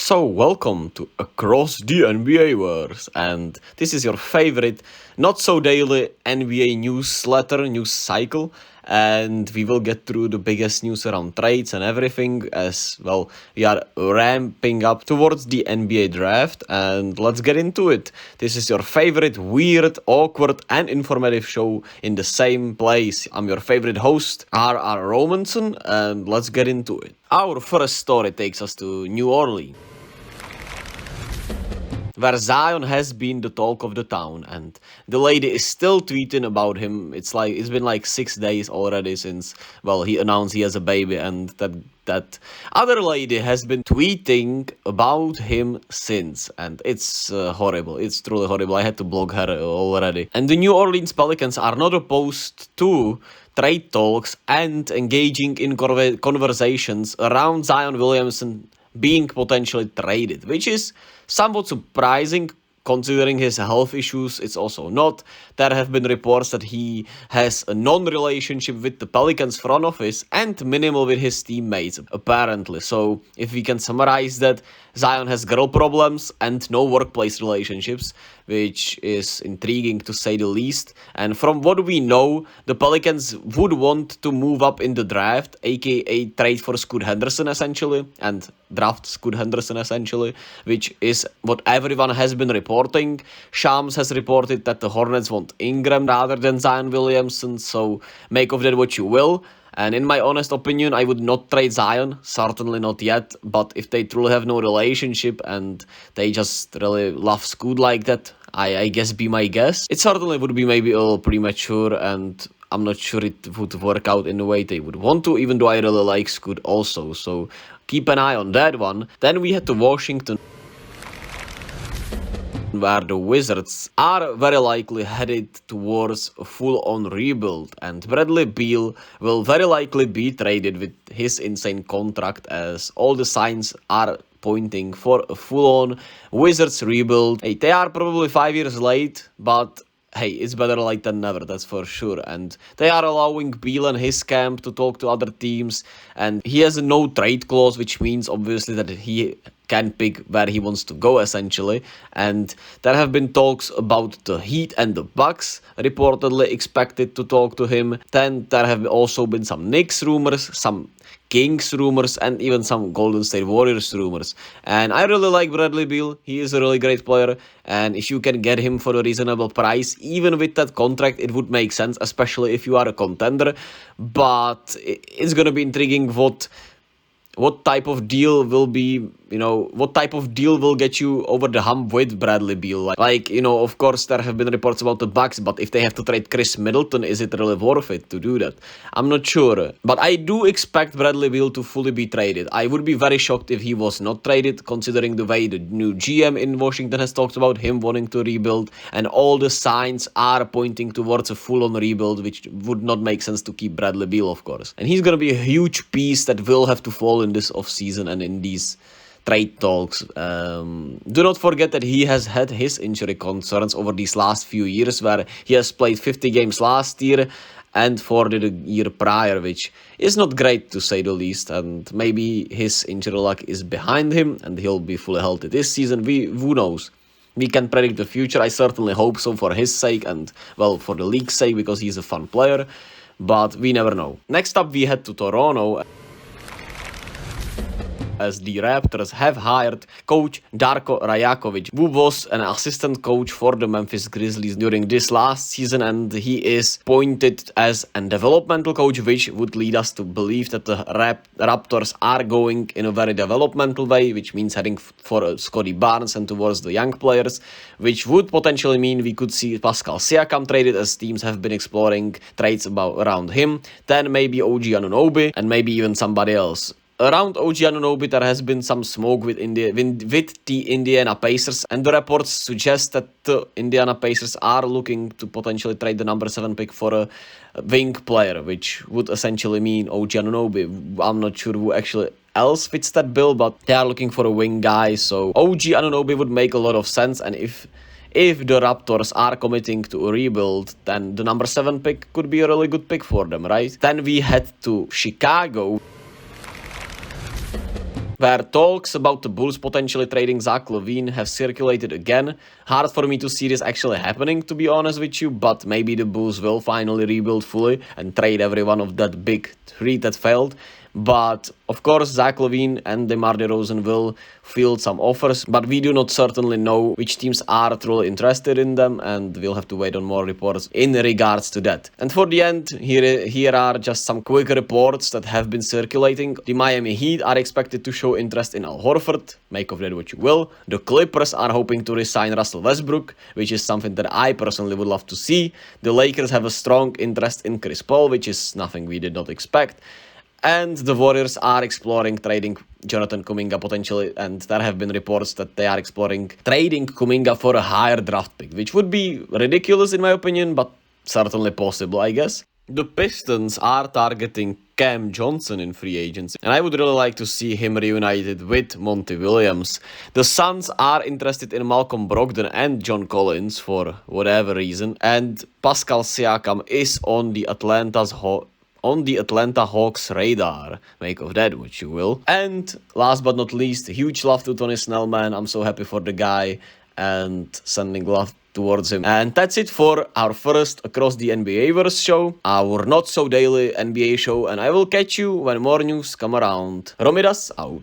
So, welcome to Across the NBA Verse, and this is your favorite, not so daily NBA newsletter, news cycle, and we will get through the biggest news around trades and everything as well. We are ramping up towards the NBA draft, and let's get into it. This is your favorite, weird, awkward, and informative show in the same place. I'm your favorite host, R.R. Romanson, and let's get into it. Our first story takes us to New Orleans, where Zion has been the talk of the town, and the lady is still tweeting about him. It's been like 6 days already since he announced he has a baby, and that other lady has been tweeting about him since, and it's horrible. It's truly horrible. I had to block her already. And the New Orleans Pelicans are not opposed to trade talks and engaging in conversations around Zion Williamson being potentially traded, which is somewhat surprising considering his health issues. It's also not. There have been reports that he has a non-relationship with the Pelicans front office and minimal with his teammates, apparently. So if we can summarize that, Zion has girl problems and no workplace relationships, which is intriguing to say the least. And from what we know, the Pelicans would want to move up in the draft, aka trade for Scoot Henderson essentially, and draft Scoot Henderson essentially, which is what everyone has been reporting. Shams has reported that the Hornets want Ingram rather than Zion Williamson, so make of that what you will. And in my honest opinion, I would not trade Zion, certainly not yet, but if they truly have no relationship and they just really love Scoot like that, I guess be my guess. It certainly would be maybe a little premature, and I'm not sure it would work out in the way they would want to, even though I really like Scoot also, so keep an eye on that one. Then we head to Washington, where the Wizards are very likely headed towards a full-on rebuild, and Bradley Beal will very likely be traded with his insane contract, as all the signs are pointing for a full-on Wizards rebuild. Hey, they are probably 5 years late, but hey, it's better late than never, that's for sure. And they are allowing Beal and his camp to talk to other teams, and he has a no trade clause, which means obviously that he can pick where he wants to go essentially. And there have been talks about the Heat and the Bucks reportedly expected to talk to him. Then there have also been some Knicks rumors, some Kings rumors, and even some Golden State Warriors rumors. And I really like Bradley Beal. He is a really great player, and if you can get him for a reasonable price, even with that contract, it would make sense, especially if you are a contender. But it's gonna be intriguing what type of deal will be, what type of deal will get you over the hump with Bradley Beal. Of course, there have been reports about the Bucks, but if they have to trade Chris Middleton, is it really worth it to do that? I'm not sure. But I do expect Bradley Beal to fully be traded. I would be very shocked if he was not traded, considering the way the new GM in Washington has talked about him wanting to rebuild, and all the signs are pointing towards a full-on rebuild, which would not make sense to keep Bradley Beal, of course. And he's going to be a huge piece that will have to fall in this offseason and in these trade talks. Do not forget that he has had his injury concerns over these last few years, where he has played 50 games last year and for the year prior, which is not great to say the least. And maybe his injury luck is behind him and he'll be fully healthy this season. Who knows? We can predict the future. I certainly hope so for his sake and, for the league's sake, because he's a fun player. But we never know. Next up, we head to Toronto, as the Raptors have hired coach Darko Rajakovic, who was an assistant coach for the Memphis Grizzlies during this last season, and he is pointed as a developmental coach, which would lead us to believe that the Raptors are going in a very developmental way, which means heading for Scotty Barnes and towards the young players, which would potentially mean we could see Pascal Siakam traded, as teams have been exploring trades around him, then maybe OG Anunoby, and maybe even somebody else. Around OG Anunoby, there has been some smoke with the Indiana Pacers, and the reports suggest that the Indiana Pacers are looking to potentially trade the number 7 pick for a wing player, which would essentially mean OG Anunoby. I'm not sure who actually else fits that bill, but they are looking for a wing guy, so OG Anunoby would make a lot of sense. And if the Raptors are committing to a rebuild, then the number 7 pick could be a really good pick for them, right? Then we head to Chicago, where talks about the Bulls potentially trading Zach LaVine have circulated again. Hard for me to see this actually happening, to be honest with you, but maybe the Bulls will finally rebuild fully and trade every one of that big three that failed. But of course, Zach LaVine and DeMar DeRozan will field some offers, but we do not certainly know which teams are truly interested in them, and we'll have to wait on more reports in regards to that. And for the end, here are just some quick reports that have been circulating. The Miami Heat are expected to show interest in Al Horford, make of that what you will. The Clippers are hoping to re-sign Russell Westbrook, which is something that I personally would love to see. The Lakers have a strong interest in Chris Paul, which is nothing we did not expect. And the Warriors are exploring trading Jonathan Kuminga potentially, and there have been reports that they are exploring trading Kuminga for a higher draft pick, which would be ridiculous in my opinion, but certainly possible, I guess. The Pistons are targeting Cam Johnson in free agency, and I would really like to see him reunited with Monty Williams. The Suns are interested in Malcolm Brogdon and John Collins for whatever reason, and Pascal Siakam is on the Atlanta Hawks radar. Make of that what you will. And last but not least, huge love to Tony Snellman. I'm so happy for the guy and sending love towards him. And that's it for our first Across the NBA-verse show, our not so daily NBA show, and I will catch you when more news come around. Romidas out.